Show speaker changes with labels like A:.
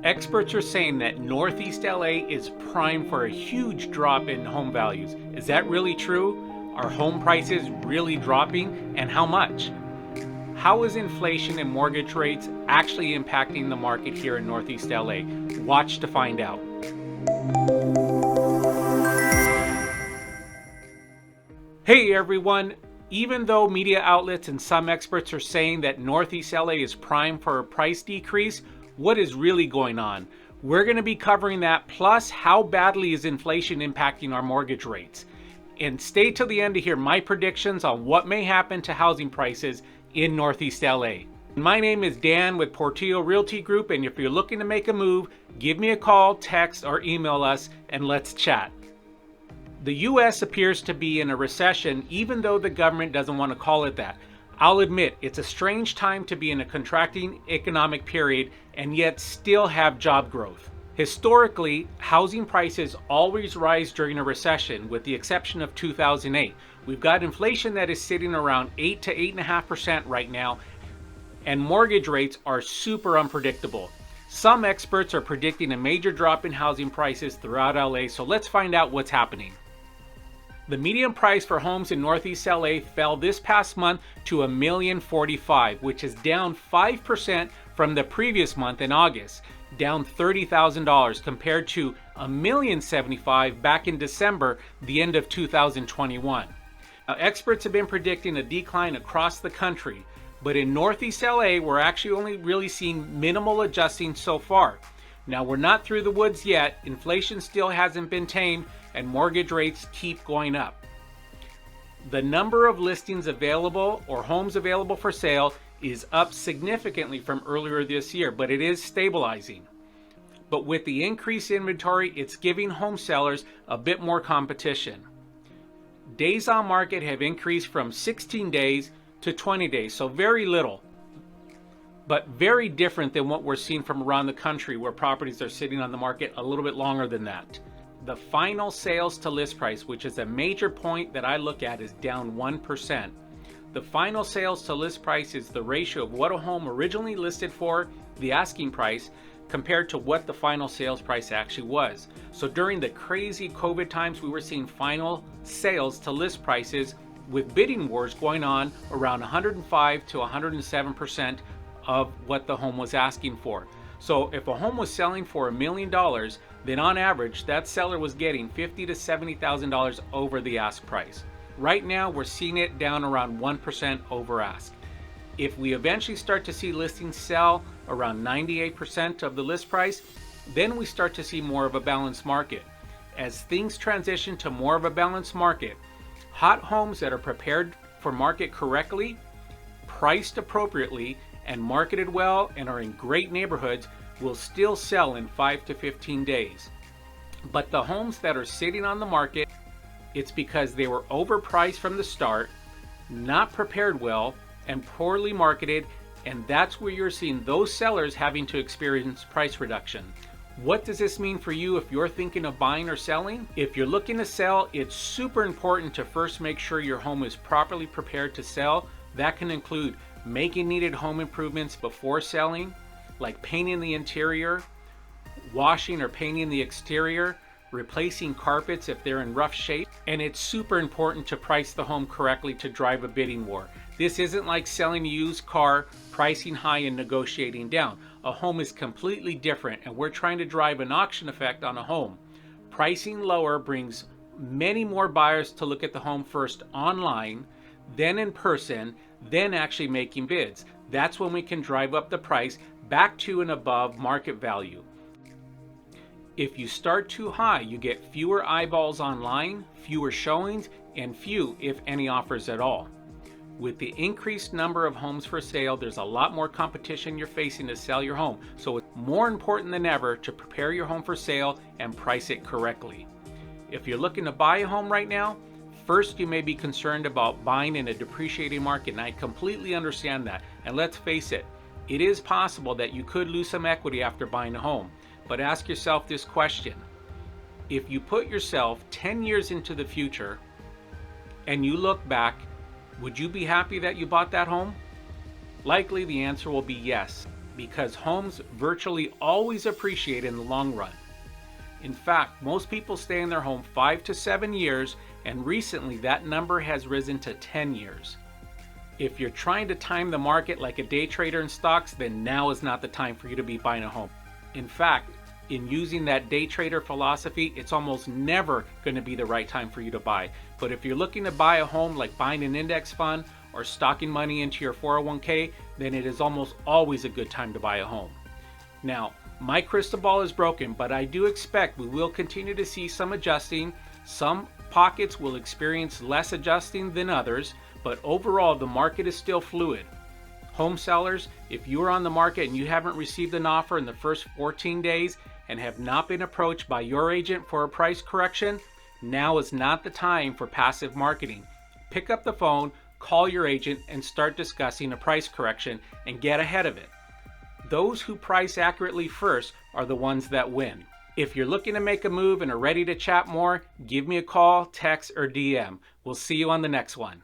A: Experts are saying that Northeast LA is primed for a huge drop in home values. Is that really true? Are home prices really dropping, and how much? How is inflation and mortgage rates actually impacting the market here in Northeast LA? Watch to find out. Hey everyone! Even though media outlets and some experts are saying that Northeast LA is primed for a price decrease, what is really going on? We're going to be covering that, plus how badly is inflation impacting our mortgage rates. And stay till the end to hear my predictions on what may happen to housing prices in Northeast LA. My name is Dan with Portillo Realty Group, and if you're looking to make a move, give me a call, text, or email us and let's chat. The US appears to be in a recession, even though the government doesn't want to call it that. I'll admit, it's a strange time to be in a contracting economic period and yet still have job growth. Historically, housing prices always rise during a recession, with the exception of 2008. We've got inflation that is sitting around 8 to 8.5% right now, and mortgage rates are super unpredictable. Some experts are predicting a major drop in housing prices throughout LA, so let's find out what's happening. The median price for homes in Northeast LA fell this past month to $1,045,000, which is down 5% from the previous month in August, down $30,000 compared to $1,075,000 back in December, the end of 2021. Now, experts have been predicting a decline across the country, but in Northeast LA, we're actually only really seeing minimal adjusting so far. Now, we're not through the woods yet. Inflation still hasn't been tamed, and mortgage rates keep going up. The number of listings available or homes available for sale is up significantly from earlier this year, but it is stabilizing. But with the increased inventory, it's giving home sellers a bit more competition. Days on market have increased from 16 days to 20 days, so very little, but very different than what we're seeing from around the country, where properties are sitting on the market a little bit longer than that. The final sales to list price, which is a major point that I look at, is down 1%. The final sales to list price is the ratio of what a home originally listed for, the asking price, compared to what the final sales price actually was. So during the crazy COVID times, we were seeing final sales to list prices with bidding wars going on around 105 to 107% of what the home was asking for. So if a home was selling for $1 million, then on average, that seller was getting $50,000 to $70,000 over the ask price. Right now, we're seeing it down around 1% over ask. If we eventually start to see listings sell around 98% of the list price, then we start to see more of a balanced market. As things transition to more of a balanced market, hot homes that are prepared for market correctly, priced appropriately, and marketed well and are in great neighborhoods will still sell in 5 to 15 days. But the homes that are sitting on the market, it's because they were overpriced from the start, not prepared well, and poorly marketed, and that's where you're seeing those sellers having to experience price reduction. What does this mean for you if you're thinking of buying or selling? If you're looking to sell, it's super important to first make sure your home is properly prepared to sell. That can include making needed home improvements before selling, like painting the interior, washing or painting the exterior, replacing carpets if they're in rough shape. And it's super important to price the home correctly to drive a bidding war. This isn't like selling a used car, pricing high and negotiating down. A home is completely different, and we're trying to drive an auction effect on a home. Pricing lower brings many more buyers to look at the home first online, then in person, then actually making bids. That's when we can drive up the price back to and above market value. If you start too high, you get fewer eyeballs online, fewer showings, and few, if any, offers at all. With the increased number of homes for sale, there's a lot more competition you're facing to sell your home. So it's more important than ever to prepare your home for sale and price it correctly. If you're looking to buy a home right now, first, you may be concerned about buying in a depreciating market, and I completely understand that. And let's face it, it is possible that you could lose some equity after buying a home. But ask yourself this question. If you put yourself 10 years into the future and you look back, would you be happy that you bought that home? Likely the answer will be yes, because homes virtually always appreciate in the long run. In fact, most people stay in their home 5 to 7 years, and recently that number has risen to 10 years. If you're trying to time the market like a day trader in stocks, then now is not the time for you to be buying a home. In fact, in using that day trader philosophy, it's almost never going to be the right time for you to buy. But if you're looking to buy a home like buying an index fund or stocking money into your 401k, then it is almost always a good time to buy a home. Now, my crystal ball is broken, but I do expect we will continue to see some adjusting. Some pockets will experience less adjusting than others, but overall the market is still fluid. Home sellers, if you are on the market and you haven't received an offer in the first 14 days and have not been approached by your agent for a price correction, now is not the time for passive marketing. Pick up the phone, call your agent, and start discussing a price correction and get ahead of it. Those who price accurately first are the ones that win. If you're looking to make a move and are ready to chat more, give me a call, text, or DM. We'll see you on the next one.